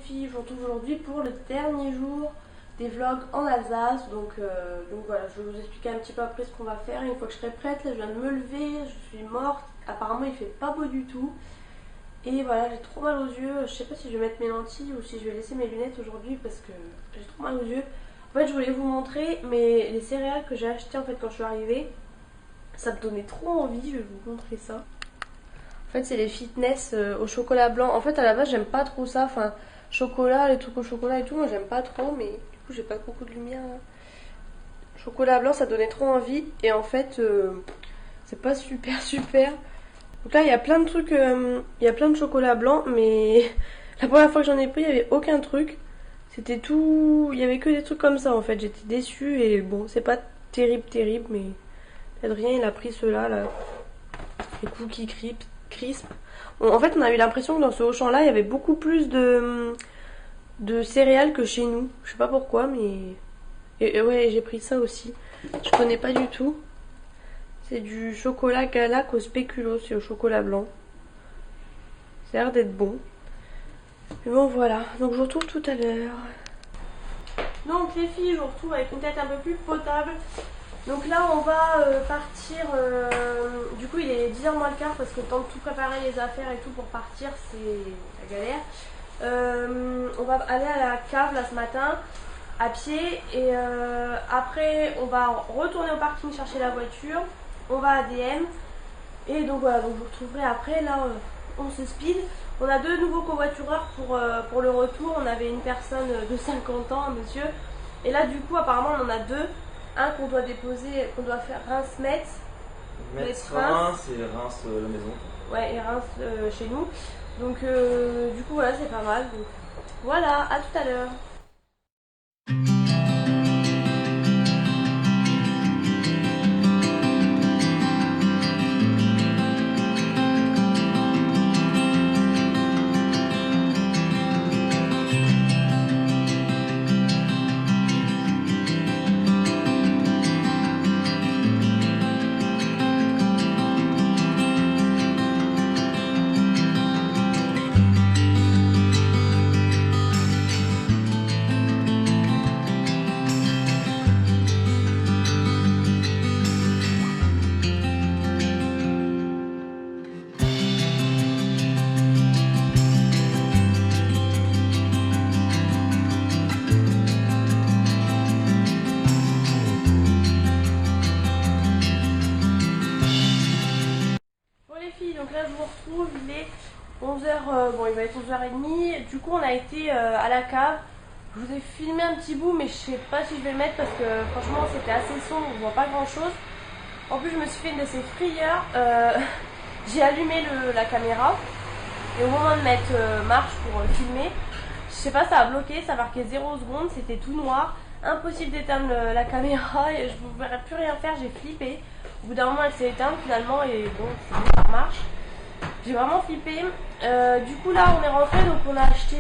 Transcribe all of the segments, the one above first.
filles, je vous retrouve aujourd'hui pour le dernier jour des vlogs en Alsace. Donc voilà, je vais vous expliquer un petit peu après ce qu'on va faire. Une fois que je serai prête, là je viens de me lever, je suis morte. Apparemment il fait pas beau du tout. Et voilà, j'ai trop mal aux yeux. Je sais pas si je vais mettre mes lentilles ou si je vais laisser mes lunettes aujourd'hui parce que j'ai trop mal aux yeux. En fait je voulais vous montrer mais les céréales que j'ai achetées en fait quand je suis arrivée. Ça me donnait trop envie, je vais vous montrer ça. En fait c'est les fitness au chocolat blanc. En fait à la base j'aime pas trop ça, enfin chocolat, les trucs au chocolat et tout, moi j'aime pas trop, mais du coup j'ai pas beaucoup de lumière là. Chocolat blanc ça donnait trop envie et en fait c'est pas super. Donc là il y a plein de trucs, il y a plein de chocolat blanc, mais la première fois que j'en ai pris il y avait aucun truc. C'était tout, il y avait que des trucs comme ça en fait, j'étais déçue et bon c'est pas terrible mais Adrien il a pris ceux-là là, les cookies crisp. Bon, en fait on a eu l'impression que dans ce Auchan là il y avait beaucoup plus de céréales que chez nous. Je sais pas pourquoi mais... Et ouais j'ai pris ça aussi. Je connais pas du tout. C'est du chocolat Galac au spéculoos, c'est au chocolat blanc. Ça a l'air d'être bon. Mais bon voilà, donc je vous retrouve tout à l'heure. Donc les filles, je vous retrouve avec une tête un peu plus potable. Donc là on va partir, du coup il est 10h moins le quart parce que le temps de tout préparer les affaires et tout pour partir c'est la galère. On va aller à la cave là ce matin à pied et après on va retourner au parking chercher la voiture, on va à DM et donc voilà, donc je vous retrouverai après. Là on se speed, on a 2 nouveaux covoitureurs pour le retour. On avait une personne de 50 ans, un monsieur, et là du coup apparemment on en a 2. Un qu'on doit déposer, qu'on doit faire Reims-Metz. Metz-Reims et Reims la maison. Ouais, et Reims chez nous. Donc du coup voilà, c'est pas mal. Donc, voilà, à tout à l'heure. Donc là je vous retrouve, il est 11h, bon il va être 11h30. Du coup on a été à la cave. Je vous ai filmé un petit bout mais je sais pas si je vais le mettre parce que franchement c'était assez sombre, on voit pas grand chose. En plus je me suis fait une de ces frayeurs, j'ai allumé la caméra et au moment de mettre marche pour filmer, je sais pas, ça a bloqué, ça a marqué 0 secondes, c'était tout noir. Impossible d'éteindre la caméra et je ne pouvais plus rien faire, j'ai flippé. Au bout d'un moment elle s'est éteinte finalement et bon ça marche. J'ai vraiment flippé. Du coup là on est rentré, donc on a acheté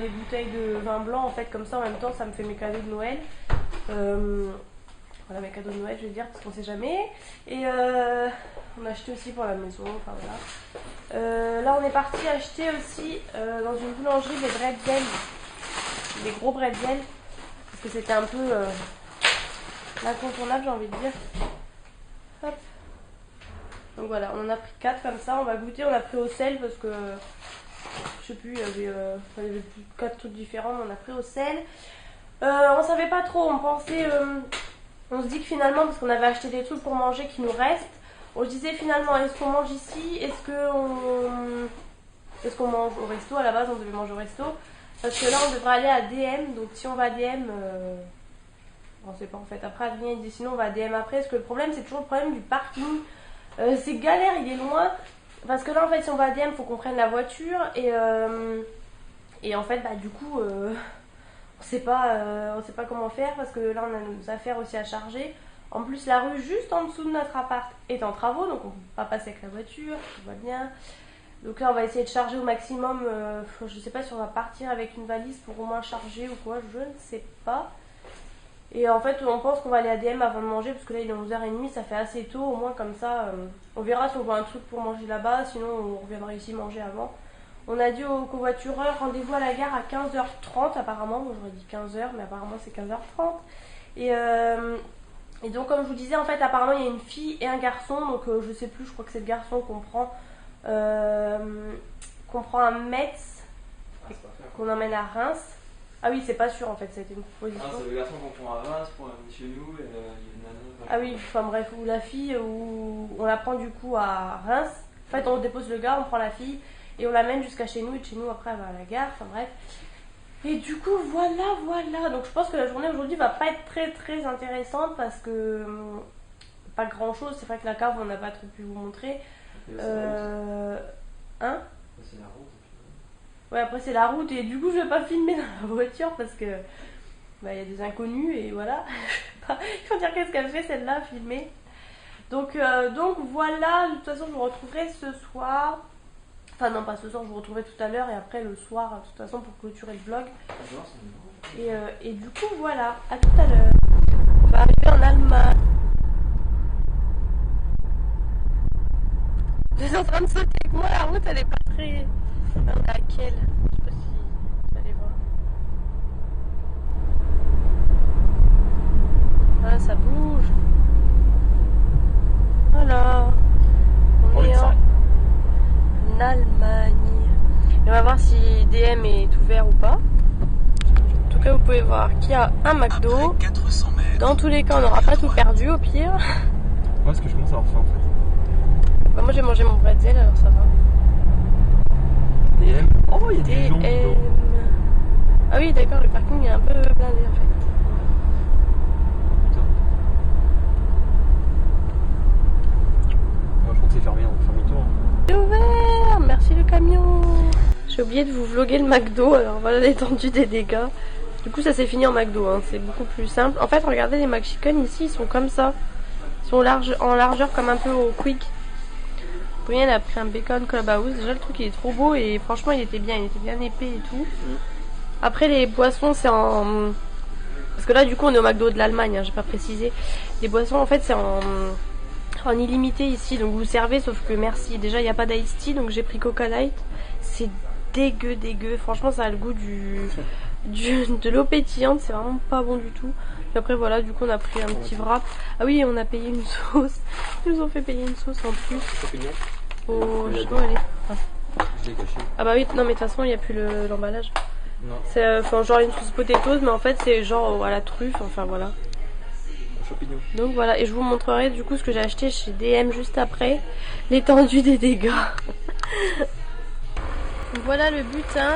des bouteilles de vin blanc en fait, comme ça en même temps ça me fait mes cadeaux de Noël. Voilà mes cadeaux de Noël je veux dire parce qu'on sait jamais. Et on a acheté aussi pour la maison, enfin voilà. Là on est parti acheter aussi dans une boulangerie des bretzels, des gros bretzels. Parce que c'était un peu l'incontournable j'ai envie de dire. Hop. Donc voilà, on en a pris 4 comme ça, on va goûter, on a pris au sel parce que je sais plus, il y avait 4 trucs différents, mais on a pris au sel. On savait pas trop, on pensait, on se dit que finalement, parce qu'on avait acheté des trucs pour manger qui nous restent, on se disait finalement est-ce qu'on mange ici, est-ce qu'on mange au resto. À la base on devait manger au resto, parce que là on devrait aller à DM, donc si on va à DM, on sait pas en fait, après Adrien il dit sinon on va à DM après, parce que le problème c'est toujours le problème du parking. C'est galère, il est loin. Parce que là en fait si on va à DM, faut qu'on prenne la voiture. Et en fait bah du coup on sait pas comment faire. Parce que là on a nos affaires aussi à charger. En plus la rue juste en dessous de notre appart est en travaux, donc on peut pas passer avec la voiture, tout va bien. Donc là on va essayer de charger au maximum. Je sais pas si on va partir avec une valise pour au moins charger ou quoi, je ne sais pas. Et en fait on pense qu'on va aller à DM avant de manger parce que là il est 11h30, ça fait assez tôt, au moins comme ça on verra si on voit un truc pour manger là-bas, sinon on reviendra ici manger avant. On a dit au covoitureur rendez-vous à la gare à 15h30 apparemment. Moi j'aurais dit 15h, mais apparemment c'est 15h30. Et donc comme je vous disais, en fait apparemment il y a une fille et un garçon. Donc je sais plus, je crois que c'est le garçon qu'on prend à Metz, qu'on emmène à Reims. Ah oui, c'est pas sûr en fait, ça a été une proposition. Ah, c'est le garçon qu'on prend à Reims pour amener chez nous et il y a une nana. Ah oui, enfin bref, ou la fille, où on la prend du coup à Reims. En fait, on dépose le gars, on prend la fille et on l'amène jusqu'à chez nous. Et de chez nous, après, elle va à la gare. Enfin bref. Et du coup, voilà. Donc je pense que la journée aujourd'hui va pas être très très intéressante parce que pas grand chose. C'est vrai que la cave, on n'a pas trop pu vous montrer. Hein? C'est la route. Ouais, après c'est la route et du coup je vais pas filmer dans la voiture parce que y a des inconnus et voilà. Il faut dire qu'est-ce qu'elle fait celle-là, filmer. Donc voilà, de toute façon je vous retrouverai ce soir. Enfin non, pas ce soir, je vous retrouverai tout à l'heure et après le soir, de toute façon pour clôturer le vlog. Et du coup voilà, à tout à l'heure. On va arriver en Allemagne. Vous êtes en train de sauter avec moi, la route elle est pas très... On est à quelle? Je sais pas si vous allez voir. Ah, ça bouge. Voilà. On est en Allemagne. Et on va voir si DM est ouvert ou pas. En tout cas, vous pouvez voir qu'il y a un McDo. Dans tous les cas, on n'aura pas tout perdu au pire. Moi, ce que je commence à avoir faim en fait. Bah, moi, j'ai mangé mon bretzel, alors ça va. DM. Oh, il y a des gens. Ah oui, d'accord, le parking est un peu blindé en fait. Putain. Moi, je crois que c'est fermé, on va faire demi-tour. C'est ouvert, merci le camion. J'ai oublié de vous vlogger le McDo, alors voilà l'étendue des dégâts. Du coup, ça s'est fini en McDo, hein. C'est beaucoup plus simple. En fait, regardez les McChicken ici, ils sont comme ça. Ils sont en largeur comme un peu au Quick. Brian a pris un bacon clubhouse. Déjà le truc il est trop beau et franchement il était bien épais et tout. Après les boissons c'est en... Parce que là du coup on est au McDo de l'Allemagne, hein, j'ai pas précisé. Les boissons en fait c'est en illimité ici, donc vous servez sauf que merci. Déjà il n'y a pas d'ice tea donc j'ai pris Coca Light. C'est dégueu. Franchement ça a le goût de l'eau pétillante, c'est vraiment pas bon du tout. Et après voilà, du coup on a pris un petit wrap. Ah oui, on a payé une sauce. Ils nous ont fait payer une sauce en plus. Oh, je sais pas où elle est. Je l'ai caché. Ah bah oui, non mais de toute façon il n'y a plus l'emballage. Non. C'est genre une sauce potatoes, mais en fait c'est genre à la truffe, enfin voilà. Champignon. Donc voilà, et je vous montrerai du coup ce que j'ai acheté chez DM juste après. L'étendue des dégâts. Donc voilà le butin.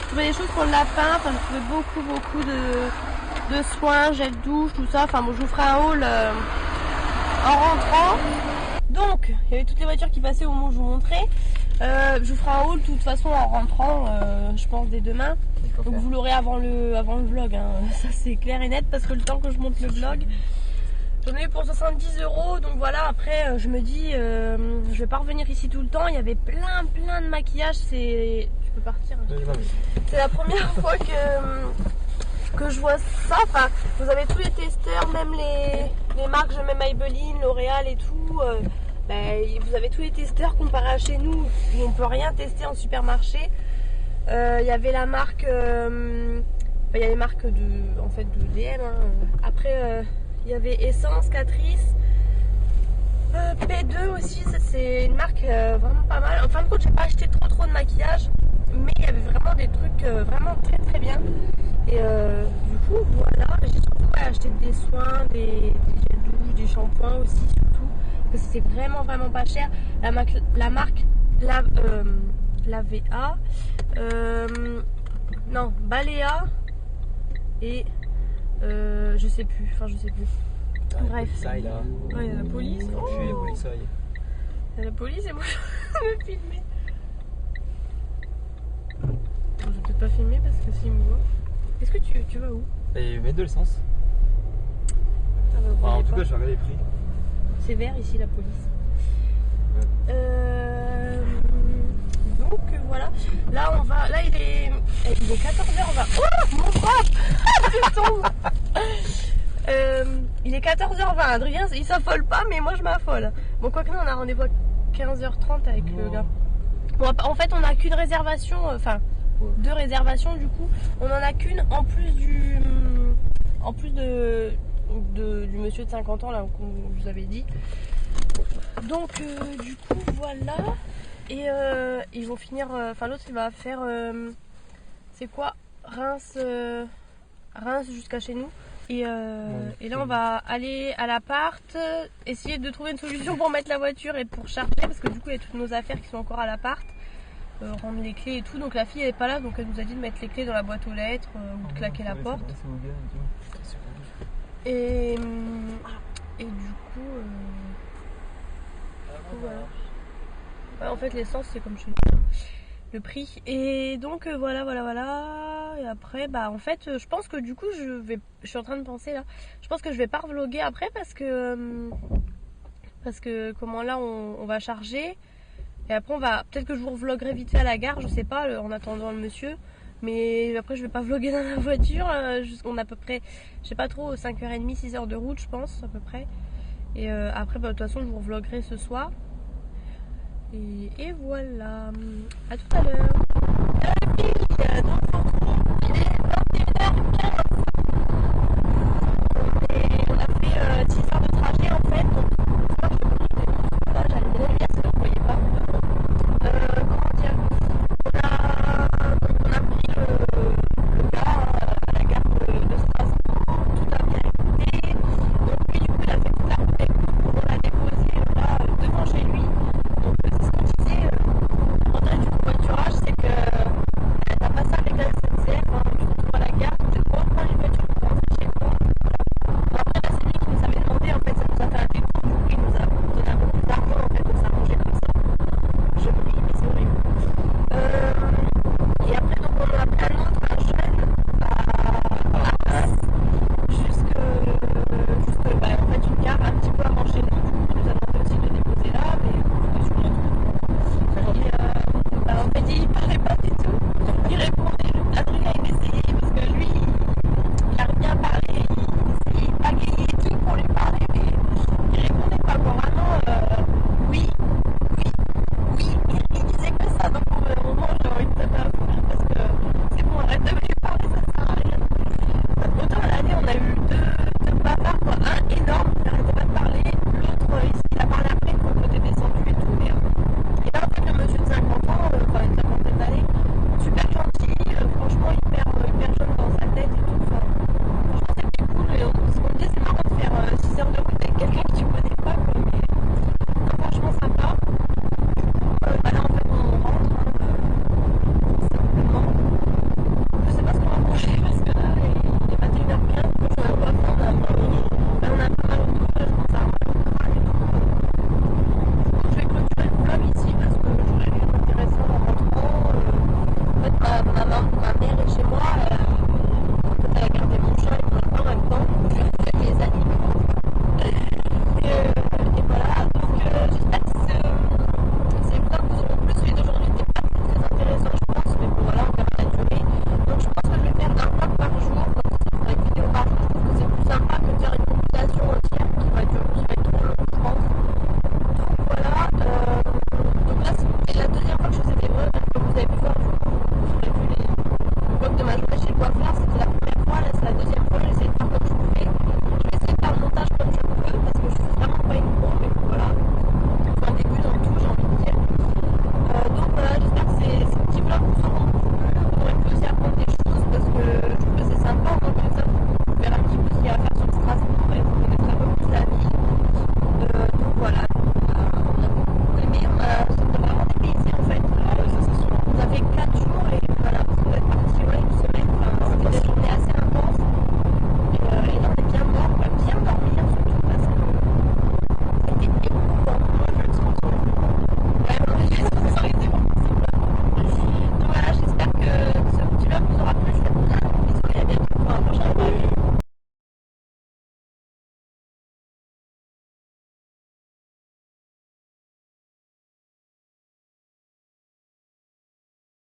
Je trouvais des choses pour le lapin, enfin je trouvais beaucoup de soins, gel douche, tout ça. Enfin bon, je vous ferai un haul en rentrant. Donc, il y avait toutes les voitures qui passaient au moment où je vous montrais. Je vous ferai un haul de toute façon en rentrant, je pense dès demain. Donc vous l'aurez avant le vlog, hein. Ça c'est clair et net parce que le temps que je monte le vlog, j'en ai eu pour 70 €. Donc voilà, après je me dis, je vais pas revenir ici tout le temps. Il y avait plein de maquillage. Tu peux partir. Hein. C'est la première fois que je vois ça. Enfin, vous avez tous les testeurs, même les marques, je mets Maybelline, L'Oréal et tout. Vous avez tous les testeurs comparé à chez nous où on peut rien tester en supermarché. Il y avait la marque, il y a les marques de DM. Hein. Après, il y avait Essence, Catrice, P2 aussi. Ça c'est une marque vraiment pas mal. En fin de compte, j'ai pas acheté trop de maquillage, mais il y avait vraiment des trucs vraiment très bien. Et du coup, voilà, j'ai surtout acheté des soins, des gels douche, des shampoings aussi surtout. Parce que c'est vraiment pas cher. La marque la VA, non, Balea et je sais plus. Bref. Ça, il y a il y a la police. Oh. Il y a la police et moi je vais filmer. Je vais peut-être pas filmer parce que s'il me voit. Est-ce que tu vas où? Et mettre de l'essence. Ah bah, en tout cas, je vais regarder les prix. C'est vert ici la police. Ouais. Donc voilà. Là on va. Là il est 14h20. Oh mon prof. Il est 14h20. Adrien il s'affole pas mais moi je m'affole. Bon quoi que non, on a rendez-vous à 15h30 avec le gars. Bon En fait, on n'a qu'une réservation, enfin 2 réservations du coup. On en a qu'une en plus du monsieur de 50 ans là qu'on vous avait dit. Donc du coup voilà. Et ils vont finir. Enfin l'autre il va faire. C'est quoi Reims jusqu'à chez nous. Et là on va aller à l'appart, essayer de trouver une solution pour mettre la voiture et pour charger parce que du coup il y a toutes nos affaires qui sont encore à l'appart, rendre les clés et tout, donc la fille elle est pas là donc elle nous a dit de mettre les clés dans la boîte aux lettres ou de claquer la porte. Et du coup voilà. Ouais, en fait l'essence c'est comme chez nous, le prix. Et donc voilà. Et après bah en fait je pense que du coup je suis en train de penser là, je pense que je vais pas revlogger après parce que comment là on va charger et après on va peut-être que je vous revloggerai vite fait à la gare, je sais pas, en attendant le monsieur, mais après je vais pas vlogger dans la voiture. On a à peu près, je sais pas trop, 5h30 6h de route je pense à peu près. Et après bah, de toute façon je vous revloggerai ce soir. Et voilà, à tout à l'heure. Donc